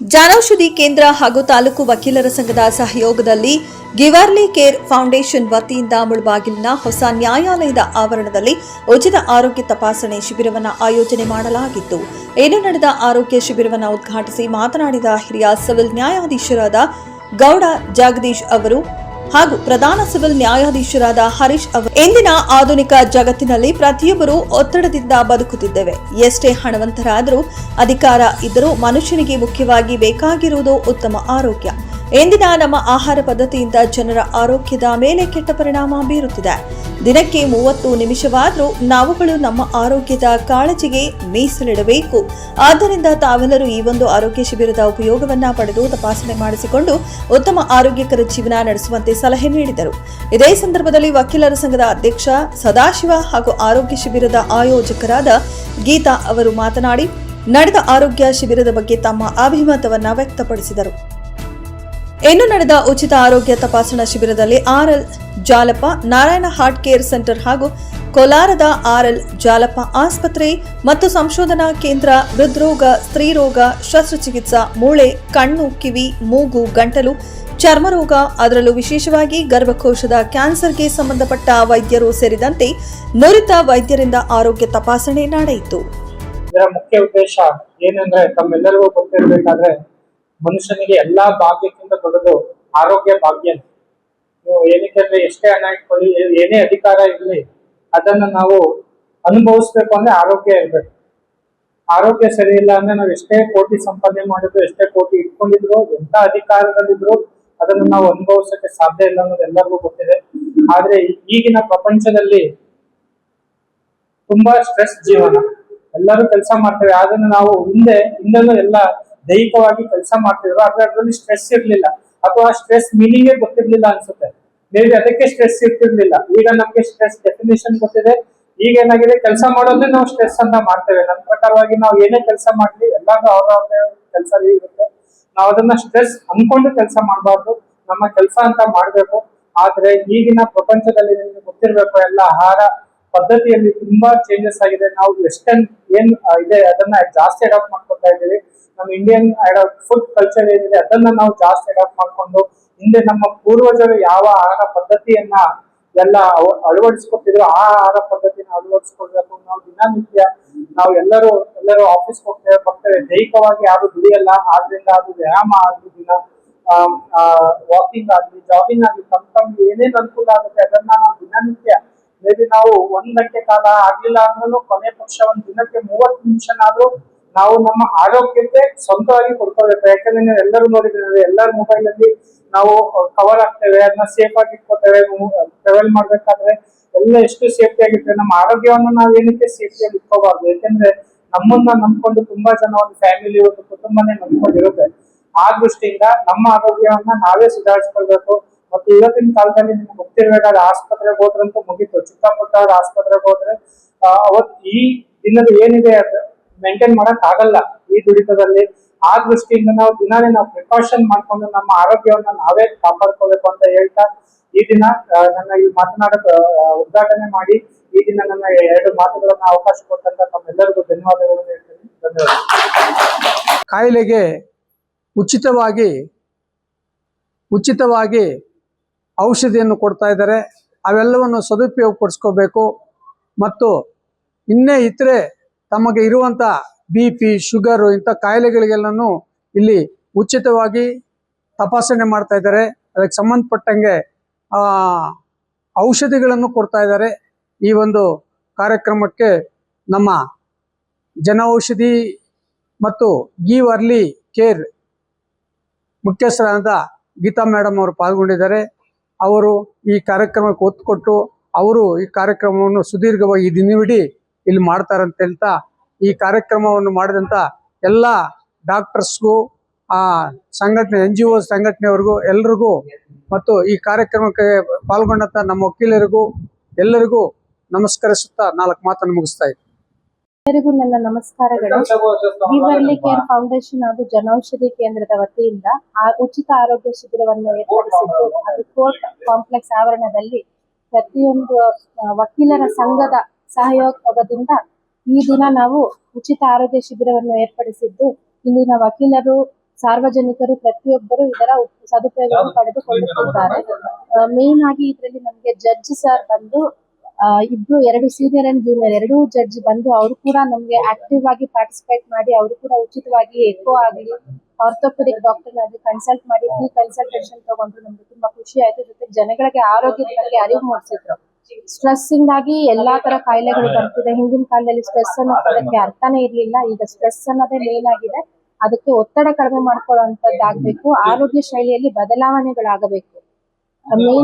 ಜನೌಷಧಿ ಕೇಂದ್ರ ಹಾಗೂ ತಾಲೂಕು ವಕೀಲರ ಸಂಘದ ಸಹಯೋಗದಲ್ಲಿ ಗಿವರ್ಲಿ ಕೇರ್ ಫೌಂಡೇಶನ್ ವತಿಯಿಂದ ಮುಳಬಾಗಿಲಿನ ಹೊಸ ನ್ಯಾಯಾಲಯದ ಆವರಣದಲ್ಲಿ ಉಚಿತ ಆರೋಗ್ಯ ತಪಾಸಣೆ ಶಿಬಿರವನ್ನು ಆಯೋಜನೆ ಮಾಡಲಾಗಿತ್ತು. ಇಂದು ನಡೆದ ಆರೋಗ್ಯ ಶಿಬಿರವನ್ನು ಉದ್ಘಾಟಿಸಿ ಮಾತನಾಡಿದ ಹಿರಿಯ ಸಿವಿಲ್ ನ್ಯಾಯಾಧೀಶರಾದ ಗೌಡ ಜಗದೀಶ್ ಅವರು ಹಾಗೂ ಪ್ರಧಾನ ಸಿವಿಲ್ ನ್ಯಾಯಾಧೀಶರಾದ ಹರೀಶ್ ಅವರು, ಇಂದಿನ ಆಧುನಿಕ ಜಗತ್ತಿನಲ್ಲಿ ಪ್ರತಿಯೊಬ್ಬರೂ ಒತ್ತಡದಿಂದ ಬದುಕುತ್ತಿದ್ದೇವೆ. ಎಷ್ಟೇ ಹಣವಂತರಾದರೂ, ಅಧಿಕಾರ ಇದ್ದರೂ ಮನುಷ್ಯನಿಗೆ ಮುಖ್ಯವಾಗಿ ಬೇಕಾಗಿರುವುದು ಉತ್ತಮ ಆರೋಗ್ಯ. ಇಂದಿನ ನಮ್ಮ ಆಹಾರ ಪದ್ಧತಿಯಿಂದ ಜನರ ಆರೋಗ್ಯದ ಮೇಲೆ ಕೆಟ್ಟ ಪರಿಣಾಮ ಬೀರುತ್ತಿದೆ. ದಿನಕ್ಕೆ 30 ನಿಮಿಷವಾದರೂ ನಾವುಗಳು ನಮ್ಮ ಆರೋಗ್ಯದ ಕಾಳಜಿಗೆ ಮೀಸಲಿಡಬೇಕು. ಆದ್ದರಿಂದ ತಾವೆಲ್ಲರೂ ಈ ಒಂದು ಆರೋಗ್ಯ ಶಿಬಿರದ ಉಪಯೋಗವನ್ನ ಪಡೆದು ತಪಾಸಣೆ ಮಾಡಿಸಿಕೊಂಡು ಉತ್ತಮ ಆರೋಗ್ಯಕರ ಜೀವನ ನಡೆಸುವಂತೆ ಸಲಹೆ ನೀಡಿದರು. ಇದೇ ಸಂದರ್ಭದಲ್ಲಿ ವಕೀಲರ ಸಂಘದ ಅಧ್ಯಕ್ಷ ಸದಾಶಿವ ಹಾಗೂ ಆರೋಗ್ಯ ಶಿಬಿರದ ಆಯೋಜಕರಾದ ಗೀತಾ ಅವರು ಮಾತನಾಡಿ ನಡೆದ ಆರೋಗ್ಯ ಶಿಬಿರದ ಬಗ್ಗೆ ತಮ್ಮ ಅಭಿಮತವನ್ನ ವ್ಯಕ್ತಪಡಿಸಿದರು. ಇನ್ನು ನಡೆದ ಉಚಿತ ಆರೋಗ್ಯ ತಪಾಸಣಾ ಶಿಬಿರದಲ್ಲಿ RL Jalappa Narayana heart care centre ಹಾಗೂ ಕೋಲಾರದ ಆರ್ಎಲ್ ಜಾಲಪ್ಪ ಆಸ್ಪತ್ರೆ ಮತ್ತು ಸಂಶೋಧನಾ ಕೇಂದ್ರ ಹೃದ್ರೋಗ, ಸ್ತ್ರೀರೋಗ, ಶಸ್ತ್ರಚಿಕಿತ್ಸಾ, ಮೂಳೆ, ಕಣ್ಣು, ಕಿವಿ, ಮೂಗು, ಗಂಟಲು, ಚರ್ಮರೋಗ, ಅದರಲ್ಲೂ ವಿಶೇಷವಾಗಿ ಗರ್ಭಕೋಶದ ಕ್ಯಾನ್ಸರ್ಗೆ ಸಂಬಂಧಪಟ್ಟ ವೈದ್ಯರು ಸೇರಿದಂತೆ ನುರಿತ ವೈದ್ಯರಿಂದ ಆರೋಗ್ಯ ತಪಾಸಣೆ ನಡೆಯಿತು. ಇದರ ಮುಖ್ಯ ಉದ್ದೇಶ ಏನಂದ್ರೆ, ತಮ್ಮೆಲ್ಲರಿಗೂ ಗೊತ್ತಿರಬೇಕಾದ್ರೆ ಮನುಷ್ಯನಿಗೆ ಎಲ್ಲಾ ಭಾಗ್ಯಕ್ಕಿಂತ ದೊಡ್ಡದು ಆರೋಗ್ಯ ಭಾಗ್ಯ. ನೀವು ಏನಕ್ಕೆ ಅಂದ್ರೆ, ಎಷ್ಟೇ ಹಣ ಇಟ್ಕೊಳ್ಳಿ, ಏನೇ ಅಧಿಕಾರ ಇರಲಿ, ಅದನ್ನ ನಾವು ಅನುಭವಿಸ್ಬೇಕು ಅಂದ್ರೆ ಆರೋಗ್ಯ ಇರ್ಬೇಕು. ಆರೋಗ್ಯ ಸರಿ ಇಲ್ಲ ಅಂದ್ರೆ ನಾವು ಎಷ್ಟೇ ಕೋಟಿ ಸಂಪಾದನೆ ಮಾಡಿದ್ರು, ಎಷ್ಟೇ ಕೋಟಿ ಇಟ್ಕೊಂಡಿದ್ರು, ಎಂತ ಅಧಿಕಾರದಲ್ಲಿದ್ರು ಅದನ್ನು ನಾವು ಅನುಭವಿಸಕ್ಕೆ ಸಾಧ್ಯ ಇಲ್ಲ ಅನ್ನೋದು ಎಲ್ಲರಿಗೂ ಗೊತ್ತಿದೆ. ಆದ್ರೆ ಈಗಿನ ಪ್ರಪಂಚದಲ್ಲಿ ತುಂಬಾ ಸ್ಟ್ರೆಸ್ ಜೀವನ. ಎಲ್ಲರೂ ಕೆಲಸ ಮಾಡ್ತೇವೆ, ಅದನ್ನು ನಾವು ಹಿಂದೆನೂ ಎಲ್ಲ ದೈಹಿಕವಾಗಿ ಕೆಲಸ ಮಾಡ್ತಿದ್ರು, ಆದ್ರೆ ಅದರಲ್ಲಿ ಸ್ಟ್ರೆಸ್ ಇರ್ಲಿಲ್ಲ, ಅಥವಾ ಸ್ಟ್ರೆಸ್ ಮೀನಿಂಗೇ ಗೊತ್ತಿರ್ಲಿಲ್ಲ ಅನ್ಸುತ್ತೆ. ಮೇಬಿ ಅದಕ್ಕೆ ಸ್ಟ್ರೆಸ್ ಇರ್ತಿರ್ಲಿಲ್ಲ. ಈಗ ನಮ್ಗೆ ಸ್ಟ್ರೆಸ್ ಡೆಫಿನೇಷನ್ ಗೊತ್ತಿದೆ. ಈಗ ಏನಾಗಿದೆ, ಕೆಲಸ ಮಾಡೋದೇ ನಾವು ಸ್ಟ್ರೆಸ್ ಅಂತ ಮಾಡ್ತೇವೆ. ನನ್ನ ಪ್ರಕಾರವಾಗಿ ನಾವು ಏನೇ ಕೆಲಸ ಮಾಡ್ಲಿ, ಎಲ್ಲಾದ್ರೂ ಅವ್ರವ್ರದೇ ಕೆಲಸ ಇರುತ್ತೆ. ನಾವು ಅದನ್ನ ಸ್ಟ್ರೆಸ್ ಅನ್ಕೊಂಡು ಕೆಲಸ ಮಾಡಬಾರ್ದು, ನಮ್ಮ ಕೆಲಸ ಅಂತ ಮಾಡ್ಬೇಕು. ಆದ್ರೆ ಈಗಿನ ಪ್ರಪಂಚದಲ್ಲಿ ನಿಮ್ಗೆ ಗೊತ್ತಿರ್ಬೇಕು, ಎಲ್ಲ ಆಹಾರ ಪದ್ಧತಿಯಲ್ಲಿ ತುಂಬಾ ಚೇಂಜಸ್ ಆಗಿದೆ. ನಾವು ವೆಸ್ಟರ್ನ್ ಏನ್ ಇದೆ ಅದನ್ನ ಜಾಸ್ತಿ ಅಡಾಪ್ಟ್ ಮಾಡ್ಕೊತಾ ಇದ್ದೀವಿ. ನಮ್ಮ ಇಂಡಿಯನ್ ಫುಡ್ ಕಲ್ಚರ್ ಏನಿದೆ ಅದನ್ನ ನಾವು ಜಾಸ್ತಿ ಅಡಾಪ್ಟ್ ಮಾಡ್ಕೊಂಡು, ಹಿಂದೆ ನಮ್ಮ ಪೂರ್ವಜರು ಯಾವ ಆಹಾರ ಪದ್ಧತಿಯನ್ನ ಎಲ್ಲ ಅಳವಡಿಸ್ಕೊತಿದ್ರು ಆ ಆಹಾರ ಪದ್ಧತಿನ ಅಳವಡಿಸ್ಕೊಳ್ಬೇಕು. ನಾವು ದಿನನಿತ್ಯ ನಾವು ಎಲ್ಲರೂ ಆಫೀಸ್ಗೆ ಬರ್ತೇವೆ, ದೈಹಿಕವಾಗಿ ಯಾರು ದುಡಿಯಲ್ಲ. ಆದ್ರಿಂದ ಅದು ವ್ಯಾಯಾಮ ಆಗ್ಲಿ, ದಿನ ವಾಕಿಂಗ್ ಆಗ್ಲಿ, ಜಾಗಿಂಗ್ ಆಗ್ಲಿ, ತಮ್ಮ ಏನೇನ್ ಅನುಕೂಲ ಆಗುತ್ತೆ ಅದನ್ನ ನಾವು ದಿನನಿತ್ಯ, ಮೇಬಿ ನಾವು 1 ಗಂಟೆ ಕಾಲ ಆಗ್ಲಿಲ್ಲ ಅಂದ್ರೂ ಕೊನೆ ಪಕ್ಷ ಒಂದ್ ದಿನಕ್ಕೆ 30 ನಿಮಿಷನಾದ್ರೂ ನಾವು ನಮ್ಮ ಆರೋಗ್ಯಕ್ಕೆ ಸ್ವಂತವಾಗಿ ಕೊಡ್ಕೋಬೇಕು. ಯಾಕಂದ್ರೆ ನೀವು ಎಲ್ಲರೂ ನೋಡಿದ್ರೆ, ಎಲ್ಲರ ಮೊಬೈಲ್ ಅಲ್ಲಿ ನಾವು ಕವರ್ ಆಗ್ತೇವೆ, ಅದನ್ನ ಸೇಫ್ ಆಗಿ ಇಟ್ಕೋತೇವೆ. ಟ್ರಾವೆಲ್ ಮಾಡ್ಬೇಕಾದ್ರೆ ಎಲ್ಲ ಎಷ್ಟು ಸೇಫ್ಟಿ ಆಗಿರ್ತೇವೆ. ನಮ್ಮ ಆರೋಗ್ಯವನ್ನು ನಾವು ಏನಕ್ಕೆ ಸೇಫ್ಟಿಯಲ್ಲಿ ಇಟ್ಕೋಬಾರ್ದು? ಯಾಕಂದ್ರೆ ನಮ್ಮನ್ನ ನಂಬ್ಕೊಂಡು ತುಂಬಾ ಜನ, ಒಂದು ಫ್ಯಾಮಿಲಿ, ಒಂದು ಕುಟುಂಬನೇ ನಂಬ್ಕೊಂಡಿರುತ್ತೆ. ಆ ದೃಷ್ಟಿಯಿಂದ ನಮ್ಮ ಆರೋಗ್ಯವನ್ನ ನಾವೇ ಸುಧಾರಿಸ್ಕೊಳ್ಬೇಕು. ಮತ್ತೆ ಇವತ್ತಿನ ಕಾಲದಲ್ಲಿ ನಿಮ್ಗೆ ಗೊತ್ತಿರ್ಬೇಕಾದ್ರೆ ಆಸ್ಪತ್ರೆಗೆ ಹೋದ್ರಂತೂ ಮುಗೀತು. ಚಿಕ್ಕಪುಟ್ಟ ಆಸ್ಪತ್ರೆಗೆ ಹೋದ್ರೆ ಅವತ್ತು ಈ ದಿನದ ಏನಿದೆ ಅದು ಮೇಂಟೈನ್ ಮಾಡಕ್ ಆಗಲ್ಲ ಈ ದುಡಿತದಲ್ಲಿ. ಆ ದೃಷ್ಟಿಯಿಂದ ನಾವು ದಿನಾನೇ ನಾವು ಪ್ರಿಕಾಷನ್ ಮಾಡ್ಕೊಂಡು ನಮ್ಮ ಆರೋಗ್ಯವನ್ನ ನಾವೇ ಕಾಪಾಡ್ಕೋಬೇಕು ಅಂತ ಹೇಳ್ತಾ, ಈ ದಿನ ನನ್ನ ಈ ಮಾತನಾಡಕ್ ಉದ್ಘಾಟನೆ ಮಾಡಿ ಈ ದಿನ ನನ್ನ 2 ಮಾತುಗಳನ್ನ ಅವಕಾಶ ಕೊಟ್ಟಂತ ತಮ್ಮೆಲ್ಲರಿಗೂ ಧನ್ಯವಾದಗಳನ್ನು ಹೇಳ್ತೀನಿ. ಧನ್ಯವಾದ. ಕಾಯಿಲೆಗೆ ಉಚಿತವಾಗಿ ಔಷಧಿಯನ್ನು ಕೊಡ್ತಾ ಇದ್ದಾರೆ. ಅವೆಲ್ಲವನ್ನು ಸದುಪಯೋಗ ಪಡಿಸ್ಕೋಬೇಕು. ಮತ್ತು ಇನ್ನೇ ಇತರೆ ತಮಗೆ ಇರುವಂಥ BP, ಶುಗರು ಇಂಥ ಕಾಯಿಲೆಗಳಿಗೆಲ್ಲನೂ ಇಲ್ಲಿ ಉಚಿತವಾಗಿ ತಪಾಸಣೆ ಮಾಡ್ತಾ ಇದ್ದಾರೆ. ಅದಕ್ಕೆ ಸಂಬಂಧಪಟ್ಟಂಗೆ ಔಷಧಿಗಳನ್ನು ಕೊಡ್ತಾ ಇದ್ದಾರೆ. ಈ ಒಂದು ಕಾರ್ಯಕ್ರಮಕ್ಕೆ ನಮ್ಮ ಜನೌಷಧಿ ಮತ್ತು ಗಿವರ್ಲಿ ಕೇರ್ ಮುಖ್ಯಸ್ಥರಾದ ಗೀತಾ ಮೇಡಮ್ ಅವರು ಪಾಲ್ಗೊಂಡಿದ್ದಾರೆ. ಅವರು ಈ ಕಾರ್ಯಕ್ರಮಕ್ಕೆ ಒತ್ತು ಕೊಟ್ಟು ಅವರು ಈ ಕಾರ್ಯಕ್ರಮವನ್ನು ಸುದೀರ್ಘವಾಗಿ ಈ ದಿನವಿಡೀ ಇಲ್ಲಿ ಮಾಡ್ತಾರಂತ ಹೇಳ್ತಾ, ಈ ಕಾರ್ಯಕ್ರಮವನ್ನು ಮಾಡಿದಂಥ ಎಲ್ಲ ಡಾಕ್ಟರ್ಸ್ಗೂ, ಸಂಘಟನೆ NGO ಸಂಘಟನೆಯವ್ರಿಗೂ ಎಲ್ರಿಗೂ, ಮತ್ತು ಈ ಕಾರ್ಯಕ್ರಮಕ್ಕೆ ಪಾಲ್ಗೊಂಡಂಥ ನಮ್ಮ ವಕೀಲರಿಗೂ ಎಲ್ಲರಿಗೂ ನಮಸ್ಕರಿಸುತ್ತಾ 4 ಮಾತನ್ನು ಮುಗಿಸ್ತಾ ಇದ್ದೀನಿ. ಎಲ್ಲರಿಗೂ ನನ್ನ ನಮಸ್ಕಾರಗಳು. ಗಿವರ್ಲಿ ಕೇರ್ ಫೌಂಡೇಶನ್ ಹಾಗೂ ಜನೌಷಧಿ ಕೇಂದ್ರದ ವತಿಯಿಂದ ಉಚಿತ ಆರೋಗ್ಯ ಶಿಬಿರವನ್ನು ಏರ್ಪಡಿಸಿದ್ದು, ಅದು ಕೋರ್ಟ್ ಕಾಂಪ್ಲೆಕ್ಸ್ ಆವರಣದಲ್ಲಿ ಪ್ರತಿಯೊಂದು ವಕೀಲರ ಸಂಘದ ಸಹಯೋಗದಿಂದ ಈ ದಿನ ನಾವು ಉಚಿತ ಆರೋಗ್ಯ ಶಿಬಿರವನ್ನು ಏರ್ಪಡಿಸಿದ್ದು, ಇಲ್ಲಿನ ವಕೀಲರು ಸಾರ್ವಜನಿಕರು ಪ್ರತಿಯೊಬ್ಬರು ಇದರ ಸದುಪಯೋಗವನ್ನು ಪಡೆದುಕೊಳ್ಳುತ್ತಿದ್ದಾರೆ. ಮೇನ್ ಆಗಿ ಇದರಲ್ಲಿ ನಮಗೆ ಜಡ್ಜ್ ಸರ್ ಬಂದು ಇಬ್ರು 2 ಸೀನಿಯರ್ ಅಂಡ್ ಜೂನಿಯರ್ 2 ಜಡ್ಜ್ ಬಂದು ಅವರು ಕೂಡ ನಮಗೆ ಆಕ್ಟಿವ್ ಆಗಿ ಪಾರ್ಟಿಸಿಪೇಟ್ ಮಾಡಿ ಅವರು ಕೂಡ ಉಚಿತವಾಗಿ ಎಕೋ ಆಗಲಿ ಆರ್ಥೋಪೆಡಿಕ್ ಡಾಕ್ಟರ್ ಆಗಿ ಕನ್ಸಲ್ಟ್ ಮಾಡಿ ಫ್ರೀ ಕನ್ಸಲ್ಟೇಷನ್ ತಗೊಂಡ್ರು. ನಮ್ಗೆ ತುಂಬಾ ಖುಷಿ ಆಯ್ತು. ಜೊತೆಗೆ ಜನಗಳಿಗೆ ಆರೋಗ್ಯದ ಬಗ್ಗೆ ಅರಿವು ಮೂಡಿಸಿದ್ರು. ಸ್ಟ್ರೆಸ್ ಇಂದಾಗಿ ಎಲ್ಲಾ ತರ ಕಾಯಿಲೆಗಳು ಬರ್ತಿದೆ. ಹಿಂದಿನ ಕಾಲದಲ್ಲಿ ಸ್ಟ್ರೆಸ್ ಅನ್ನೋ ಪದಕ್ಕೆ ಅರ್ಥನೇ ಇರ್ಲಿಲ್ಲ. ಈಗ ಸ್ಟ್ರೆಸ್ ಅನ್ನೋದೇ ಮೇನ್ ಆಗಿದೆ. ಅದಕ್ಕೆ ಒತ್ತಡ ಕಡಿಮೆ ಮಾಡ್ಕೊಳ್ಳುವಂತದ್ದಾಗಬೇಕು. ಆರೋಗ್ಯ ಶೈಲಿಯಲ್ಲಿ ಬದಲಾವಣೆಗಳಾಗಬೇಕು. ಮೇನ್